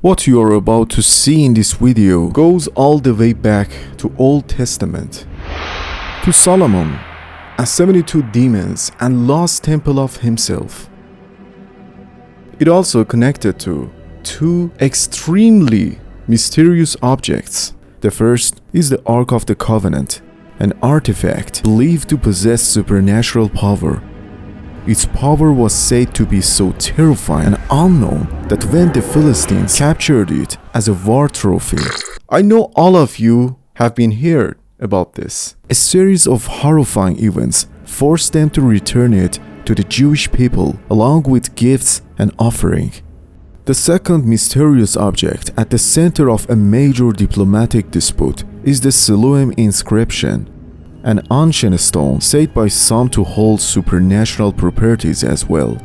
What you are about to see in this video goes all the way back to Old Testament, to Solomon and 72 demons and lost temple of himself. It also connected to two extremely mysterious objects. The first is the Ark of the Covenant, an artifact believed to possess supernatural power. Its power was said to be so terrifying and unknown that when the Philistines captured it as a war trophy, I know all of you have been heard about this. A series of horrifying events forced them to return it to the Jewish people along with gifts and offering. The second mysterious object at the center of a major diplomatic dispute is the Siloam Inscription, an ancient stone said by some to hold supernatural properties as well.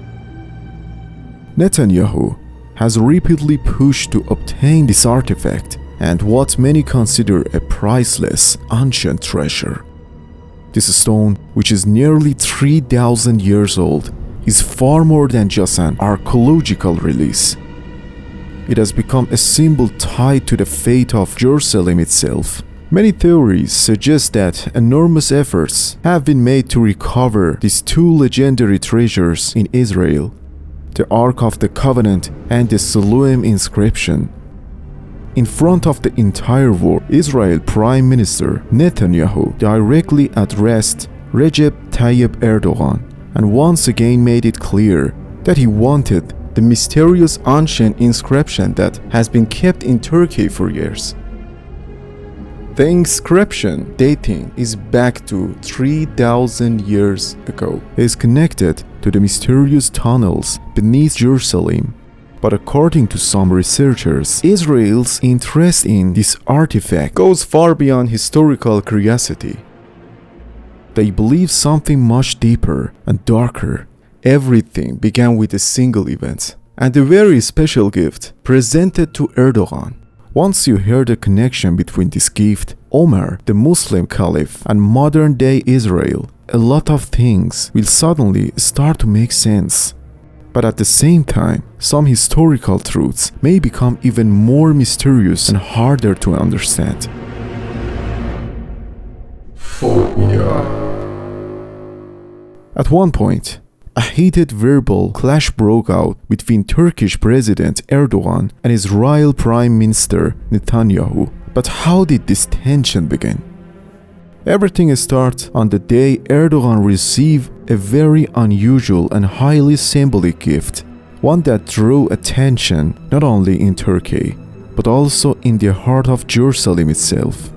Netanyahu has repeatedly pushed to obtain this artifact and what many consider a priceless ancient treasure. This stone, which is nearly 3,000 years old, is far more than just an archaeological release. It has become a symbol tied to the fate of Jerusalem itself. Many theories suggest that enormous efforts have been made to recover these two legendary treasures in Israel, the Ark of the Covenant and the Siloam Inscription. In front of the entire world, Israel Prime Minister Netanyahu directly addressed Recep Tayyip Erdogan and once again made it clear that he wanted the mysterious ancient inscription that has been kept in Turkey for years. The inscription, dating is back to 3,000 years ago, is connected to the mysterious tunnels beneath Jerusalem. But according to some researchers, Israel's interest in this artifact goes far beyond historical curiosity. They believe something much deeper and darker. Everything began with a single event and a very special gift presented to Erdogan. Once you hear the connection between this gift, Omar, the Muslim Caliph, and modern-day Israel, a lot of things will suddenly start to make sense. But at the same time, some historical truths may become even more mysterious and harder to understand. At one point, a heated verbal clash broke out between Turkish President Erdogan and Israel Prime Minister Netanyahu. But how did this tension begin? Everything starts on the day Erdogan received a very unusual and highly symbolic gift, one that drew attention not only in Turkey, but also in the heart of Jerusalem itself.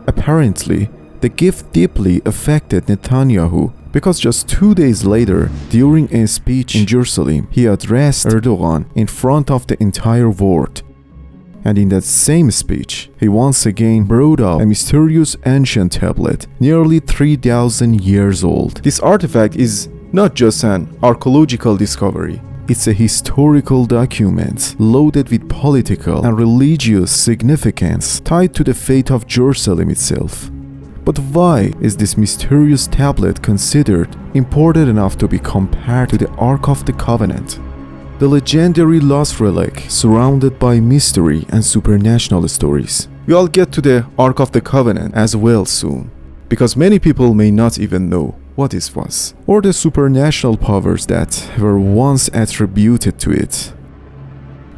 Apparently, the gift deeply affected Netanyahu because just 2 days later, during a speech in Jerusalem, he addressed Erdogan in front of the entire world. And in that same speech, he once again brought up a mysterious ancient tablet, nearly 3,000 years old. This artifact is not just an archaeological discovery. It's a historical document loaded with political and religious significance tied to the fate of Jerusalem itself. But why is this mysterious tablet considered important enough to be compared to the Ark of the Covenant? The legendary lost relic surrounded by mystery and supernatural stories. We'll get to the Ark of the Covenant as well soon, because many people may not even know what this was, or the supernatural powers that were once attributed to it.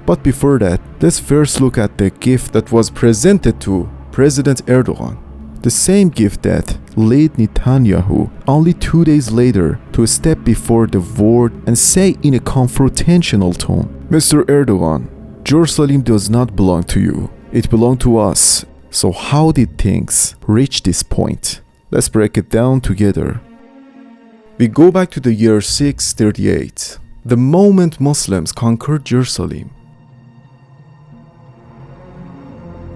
But before that, let's first look at the gift that was presented to President Erdogan. The same gift that led Netanyahu only 2 days later to step before the world and say in a confrontational tone, "Mr. Erdogan, Jerusalem does not belong to you. It belonged to us." So how did things reach this point? Let's break it down together. We go back to the year 638, the moment Muslims conquered Jerusalem.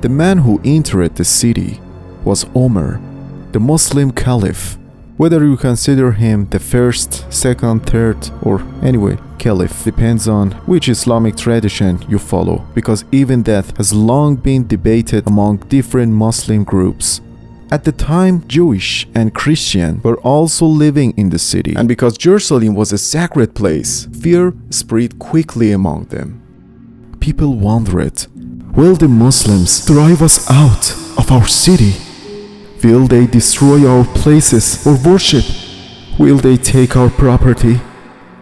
The man who entered the city was Omar, the Muslim Caliph. Whether you consider him the first, second, third, or anyway, Caliph, depends on which Islamic tradition you follow, because even that has long been debated among different Muslim groups. At the time, Jewish and Christian were also living in the city, and because Jerusalem was a sacred place, fear spread quickly among them. People wondered Will the Muslims drive us out of our city? Will they destroy our places of worship? Will they take our property?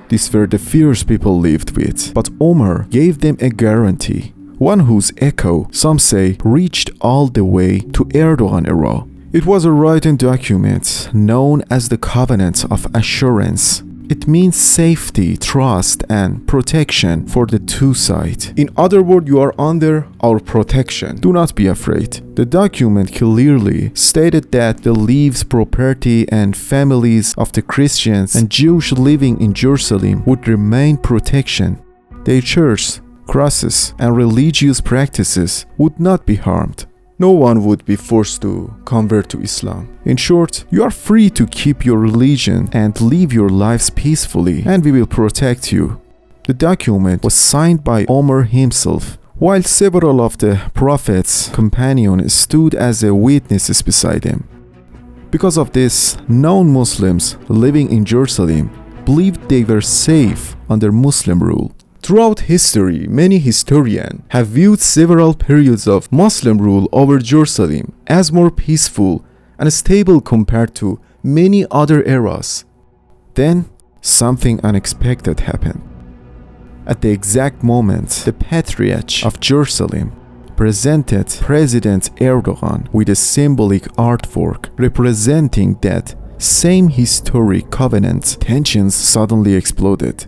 These were the fears people lived with, but Omar gave them a guarantee, one whose echo, some say, reached all the way to Erdogan era. It was a written document known as the Covenant of Assurance. It means safety, trust, and protection for the two sides. In other words, you are under our protection. Do not be afraid. The document clearly stated that the lives, property, and families of the Christians and Jews living in Jerusalem would remain protection. Their churches, crosses, and religious practices would not be harmed. No one would be forced to convert to Islam. In short, you are free to keep your religion and live your lives peacefully, and we will protect you. The document was signed by Omar himself, while several of the Prophet's companions stood as witnesses beside him. Because of this, non-Muslims living in Jerusalem believed they were safe under Muslim rule. Throughout history, many historians have viewed several periods of Muslim rule over Jerusalem as more peaceful and stable compared to many other eras. Then, something unexpected happened. At the exact moment, the Patriarch of Jerusalem presented President Erdogan with a symbolic artwork representing that same historic covenant. Tensions suddenly exploded.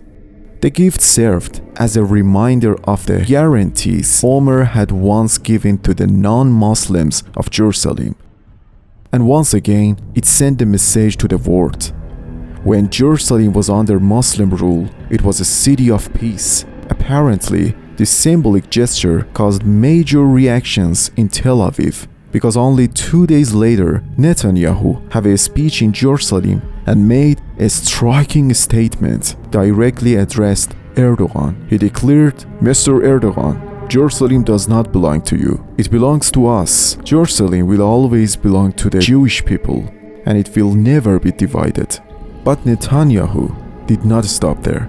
The gift served as a reminder of the guarantees Omar had once given to the non-Muslims of Jerusalem. And once again, it sent a message to the world. When Jerusalem was under Muslim rule, it was a city of peace. Apparently, this symbolic gesture caused major reactions in Tel Aviv, because only 2 days later, Netanyahu had a speech in Jerusalem and made a striking statement directly addressed Erdogan. He declared, "Mr. Erdogan, Jerusalem does not belong to you. It belongs to us. Jerusalem will always belong to the Jewish people, and it will never be divided." But Netanyahu did not stop there.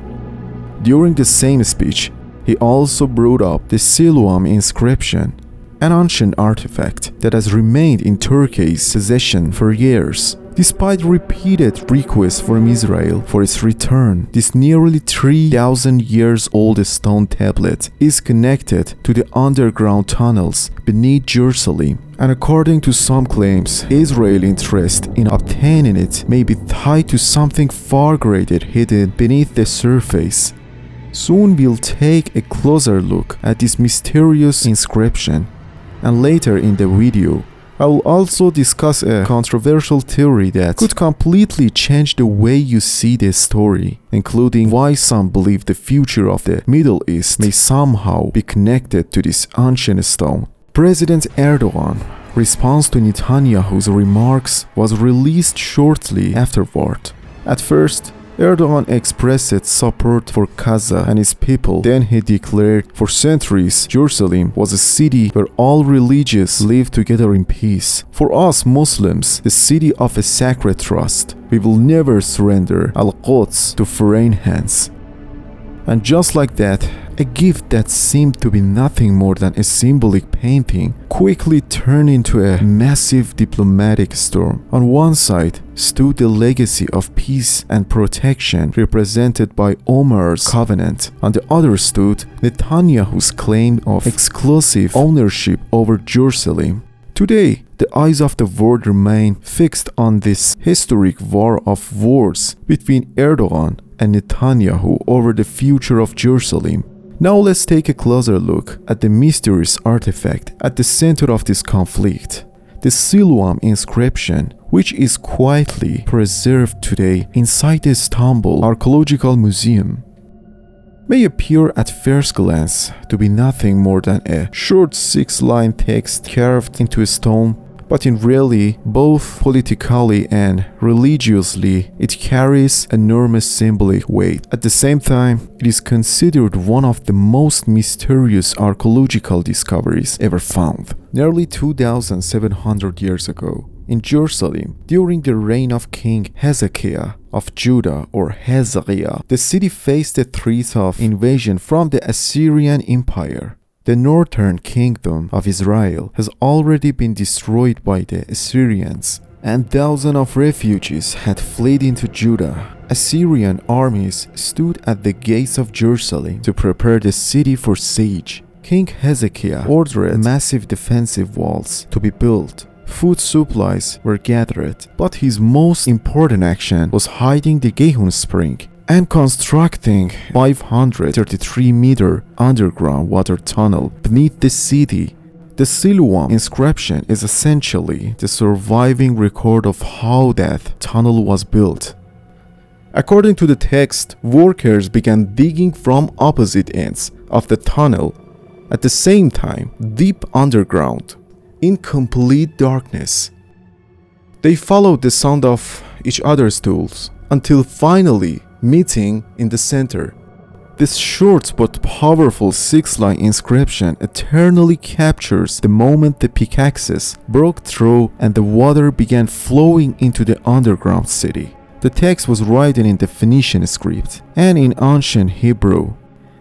During the same speech, he also brought up the Siloam Inscription, an ancient artifact that has remained in Turkey's possession for years. Despite repeated requests from Israel for its return, this nearly 3,000 years old stone tablet is connected to the underground tunnels beneath Jerusalem. And according to some claims, Israel's interest in obtaining it may be tied to something far greater hidden beneath the surface. Soon we'll take a closer look at this mysterious inscription, and later in the video, I will also discuss a controversial theory that could completely change the way you see this story, including why some believe the future of the Middle East may somehow be connected to this ancient stone. President Erdogan's response to Netanyahu's remarks was released shortly afterward. At first, Erdogan expressed support for Gaza and its people. Then he declared, for centuries, Jerusalem was a city where all religions lived together in peace. For us Muslims, the city of a sacred trust. We will never surrender Al-Quds to foreign hands. And just like that, a gift that seemed to be nothing more than a symbolic painting quickly turned into a massive diplomatic storm. On one side stood the legacy of peace and protection represented by Omar's covenant. On the other stood Netanyahu's claim of exclusive ownership over Jerusalem. Today, the eyes of the world remain fixed on this historic war of words between Erdogan and Netanyahu over the future of Jerusalem. Now let's take a closer look at the mysterious artifact at the center of this conflict, the Siloam Inscription, which is quietly preserved today inside the Istanbul Archaeological Museum. May appear at first glance to be nothing more than a short 6-line text carved into stone, but in reality, both politically and religiously, it carries enormous symbolic weight. At the same time, it is considered one of the most mysterious archaeological discoveries ever found. Nearly 2,700 years ago, in Jerusalem, during the reign of King Hezekiah of Judah or Hezekiah, the city faced a threat of invasion from the Assyrian Empire. The northern kingdom of Israel has already been destroyed by the Assyrians, and thousands of refugees had fled into Judah. Assyrian armies stood at the gates of Jerusalem to prepare the city for siege. King Hezekiah ordered massive defensive walls to be built. Food supplies were gathered, but his most important action was hiding the Gihon spring and constructing 533-meter underground water tunnel beneath the city. The Siloam Inscription is essentially the surviving record of how that tunnel was built. According to the text, workers began digging from opposite ends of the tunnel at the same time, deep underground, in complete darkness. They followed the sound of each other's tools until finally meeting in the center. This short but powerful 6-line inscription eternally captures the moment the pickaxes broke through and the water began flowing into the underground city. The text was written in the Phoenician script and in ancient Hebrew.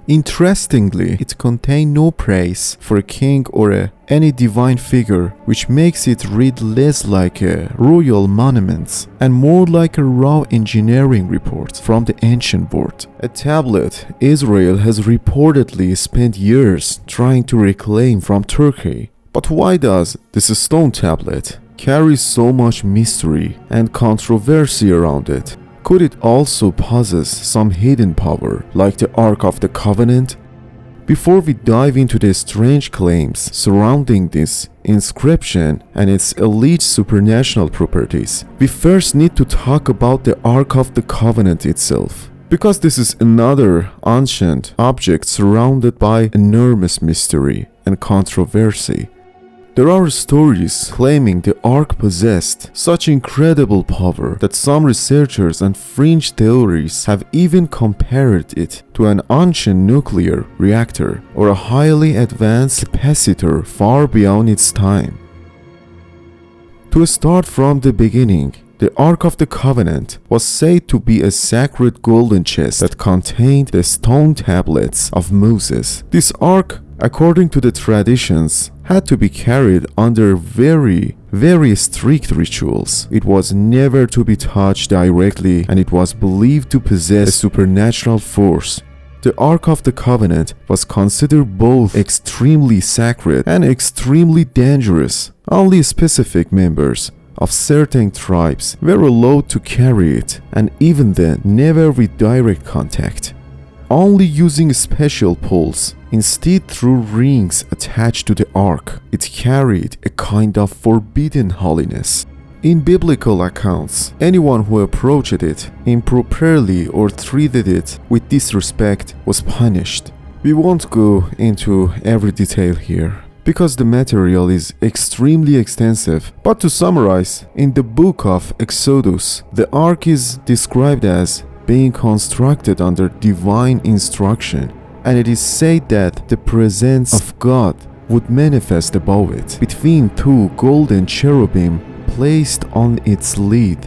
Interestingly, it contained no praise for a king or any divine figure, which makes it read less like a royal monument and more like a raw engineering report from the ancient world. A tablet Israel has reportedly spent years trying to reclaim from Turkey. But why does this stone tablet carry so much mystery and controversy around it? Could it also possess some hidden power, like the Ark of the Covenant? Before we dive into the strange claims surrounding this inscription and its alleged supernatural properties, we first need to talk about the Ark of the Covenant itself, because this is another ancient object surrounded by enormous mystery and controversy. There are stories claiming the Ark possessed such incredible power that some researchers and fringe theories have even compared it to an ancient nuclear reactor or a highly advanced capacitor far beyond its time. To start from the beginning, the Ark of the Covenant was said to be a sacred golden chest that contained the stone tablets of Moses. This Ark, according to the traditions, had to be carried under very strict rituals. It was never to be touched directly, and it was believed to possess a supernatural force. The Ark of the Covenant was considered both extremely sacred and extremely dangerous. Only specific members of certain tribes were allowed to carry it, and even then, never with direct contact. Only using special poles, instead through rings attached to the ark, it carried a kind of forbidden holiness. In biblical accounts, anyone who approached it improperly or treated it with disrespect was punished. We won't go into every detail here, because the material is extremely extensive. But to summarize, in the book of Exodus, the ark is described as being constructed under divine instruction, and it is said that the presence of God would manifest above it between two golden cherubim placed on its lid.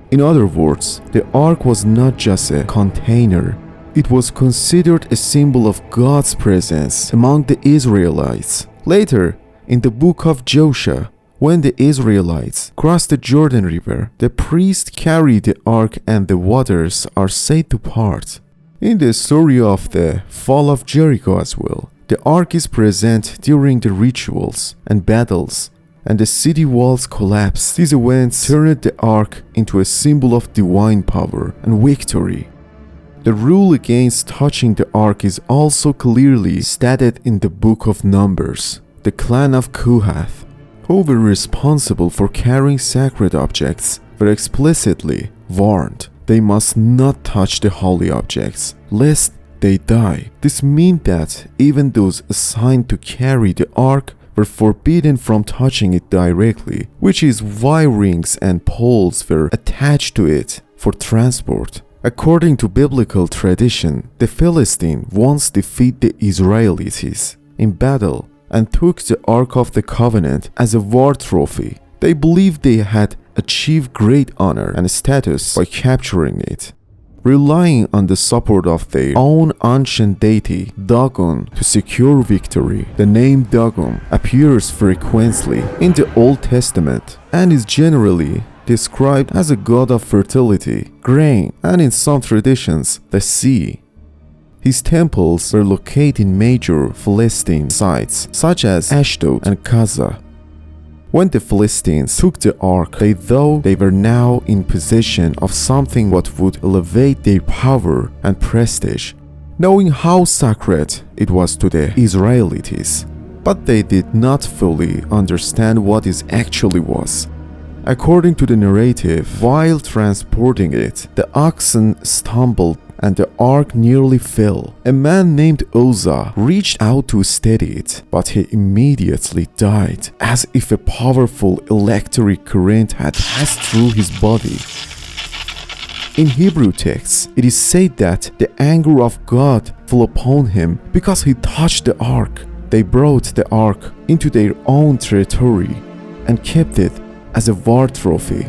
In other words, the ark was not just a container, it was considered a symbol of God's presence among the Israelites. Later, in the book of Joshua, when the Israelites crossed the Jordan River, the priest carried the ark and the waters are said to part. In the story of the fall of Jericho as well, the ark is present during the rituals and battles, and the city walls collapse. These events turned the ark into a symbol of divine power and victory. The rule against touching the ark is also clearly stated in the book of Numbers. The clan of Kohath, who were responsible for carrying sacred objects, were explicitly warned they must not touch the holy objects, lest they die. This meant that even those assigned to carry the ark were forbidden from touching it directly, which is why rings and poles were attached to it for transport. According to biblical tradition, the Philistines once defeated the Israelites in battle and took the Ark of the Covenant as a war trophy. They believed they had achieved great honor and status by capturing it. relying on the support of their own ancient deity, Dagon, to secure victory. The name Dagon appears frequently in the Old Testament and is generally described as a god of fertility, grain, and in some traditions, the sea. His temples were located in major Philistine sites such as Ashdod and Gaza. When the Philistines took the ark, they thought they were now in possession of something that would elevate their power and prestige, knowing how sacred it was to the Israelites. But they did not fully understand what it actually was. According to the narrative, while transporting it, the oxen stumbled and the ark nearly fell. A man named Uzzah reached out to steady it, but he immediately died, as if a powerful electric current had passed through his body. In Hebrew texts, it is said that the anger of God fell upon him because he touched the ark. They brought the ark into their own territory and kept it as a war trophy.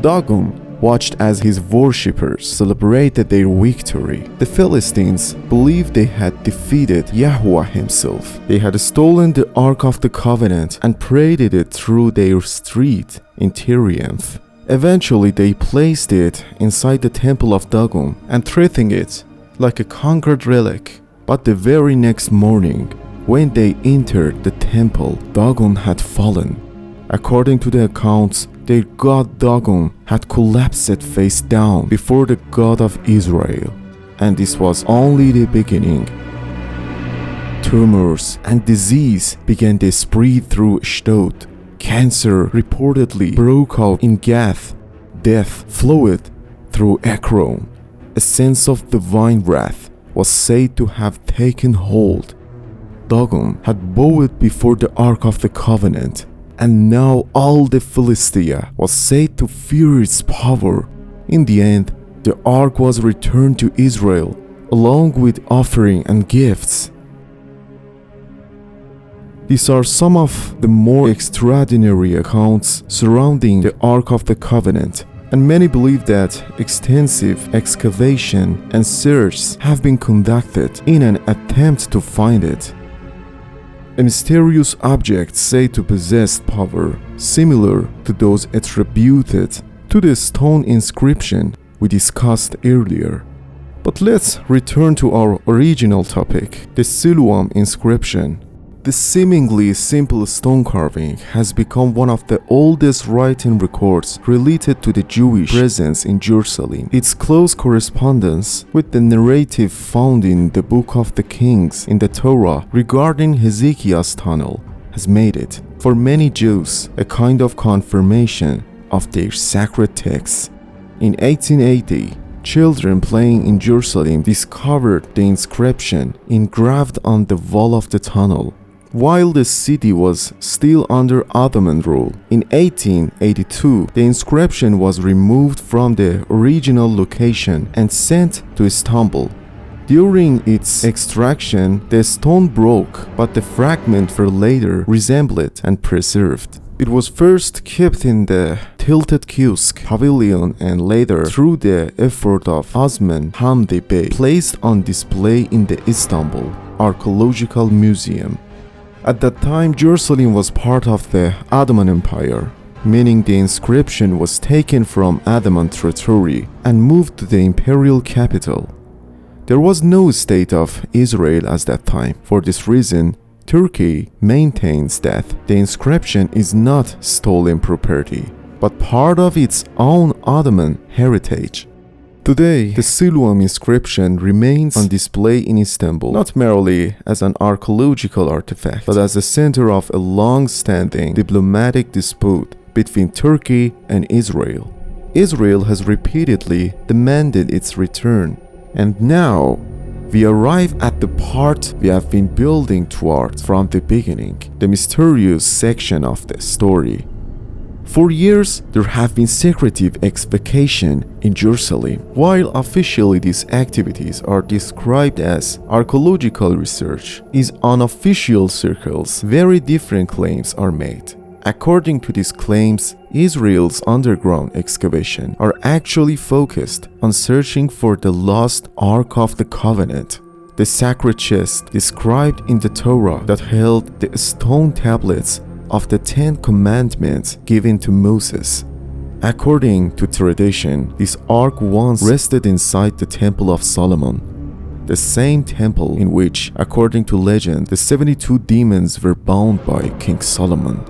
Dagon watched as his worshippers celebrated their victory. The Philistines believed they had defeated Yahweh himself. They had stolen the Ark of the Covenant and paraded it through their street in triumph. Eventually, they placed it inside the temple of Dagon and treating it like a conquered relic. But the very next morning, when they entered the temple, Dagon had fallen. According to the accounts, their god Dagon had collapsed face down before the God of Israel, and this was only the beginning. Tumors and disease began to spread through Ashdod. Cancer reportedly broke out in Gath. Death flowed through Ekron. A sense of divine wrath was said to have taken hold. Dagon had bowed before the Ark of the Covenant, and now all the Philistia was said to fear its power. In the end, the ark was returned to Israel, along with offering and gifts. These are some of the more extraordinary accounts surrounding the Ark of the Covenant, and many believe that extensive excavation and search have been conducted in an attempt to find it. A mysterious object said to possess power similar to those attributed to the stone inscription we discussed earlier. But let's return to our original topic, the Siloam Inscription. The seemingly simple stone carving has become one of the oldest written records related to the Jewish presence in Jerusalem. Its close correspondence with the narrative found in the Book of the Kings in the Torah regarding Hezekiah's tunnel has made it, for many Jews, a kind of confirmation of their sacred texts. In 1880, children playing in Jerusalem discovered the inscription engraved on the wall of the tunnel. While the city was still under Ottoman rule, in 1882, the inscription was removed from the original location and sent to Istanbul. During its extraction, the stone broke, but the fragments were later reassembled and preserved. It was first kept in the Tilted Kiosk pavilion and later, through the effort of Osman Hamdi Bey, placed on display in the Istanbul Archaeological Museum. At that time, Jerusalem was part of the Ottoman Empire, meaning the inscription was taken from Ottoman territory and moved to the imperial capital. There was no state of Israel at that time. For this reason, Turkey maintains that the inscription is not stolen property, but part of its own Ottoman heritage. Today, the Siloam inscription remains on display in Istanbul, not merely as an archaeological artifact, but as the center of a long-standing diplomatic dispute between Turkey and Israel. Israel has repeatedly demanded its return, and now we arrive at the part we have been building toward from the beginning, the mysterious section of the story. For years, there have been secretive excavations in Jerusalem. While officially these activities are described as archaeological research, in unofficial circles, very different claims are made. According to these claims, Israel's underground excavation are actually focused on searching for the lost Ark of the Covenant, the sacred chest described in the Torah that held the stone tablets of the 10 Commandments given to Moses. According to tradition, this ark once rested inside the Temple of Solomon, the same temple in which, according to legend, the 72 demons were bound by King Solomon.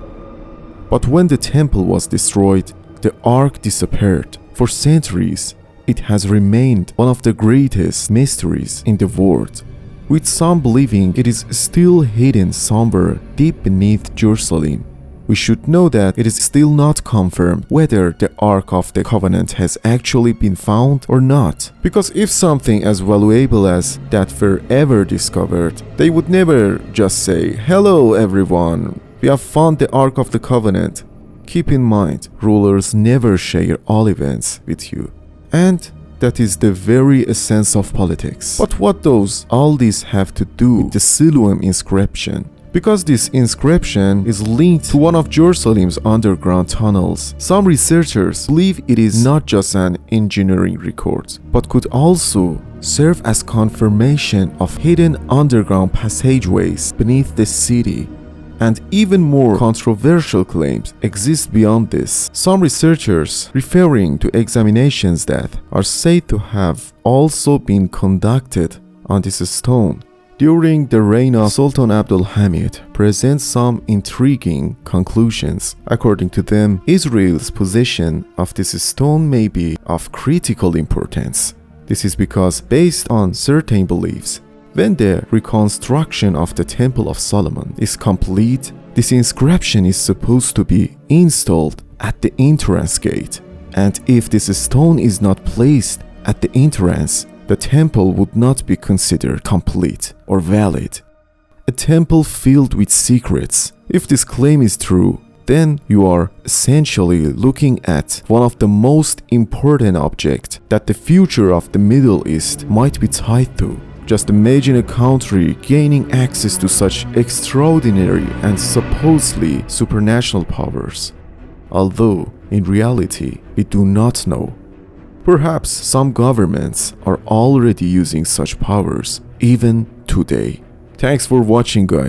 But when the temple was destroyed, the ark disappeared. For centuries, it has remained one of the greatest mysteries in the world, with some believing it is still hidden somewhere deep beneath Jerusalem. We should know that it is still not confirmed whether the Ark of the Covenant has actually been found or not. Because if something as valuable as that were ever discovered, they would never just say, "Hello everyone, we have found the Ark of the Covenant." Keep in mind, rulers never share all events with you. And that is the very essence of politics. But what does all this have to do with the Siloam Inscription? Because this inscription is linked to one of Jerusalem's underground tunnels, some researchers believe it is not just an engineering record, but could also serve as confirmation of hidden underground passageways beneath the city. And even more controversial claims exist beyond this. Some researchers, referring to examinations that are said to have also been conducted on this stone during the reign of Sultan Abdul Hamid, present some intriguing conclusions. According to them, Israel's possession of this stone may be of critical importance. This is because, based on certain beliefs, when the reconstruction of the Temple of Solomon is complete, this inscription is supposed to be installed at the entrance gate. And if this stone is not placed at the entrance, the temple would not be considered complete or valid. A temple filled with secrets. If this claim is true, then you are essentially looking at one of the most important objects that the future of the Middle East might be tied to. Just imagine a country gaining access to such extraordinary and supposedly supernatural powers. Although, in reality, we do not know. Perhaps some governments are already using such powers, even today. Thanks for watching, guys.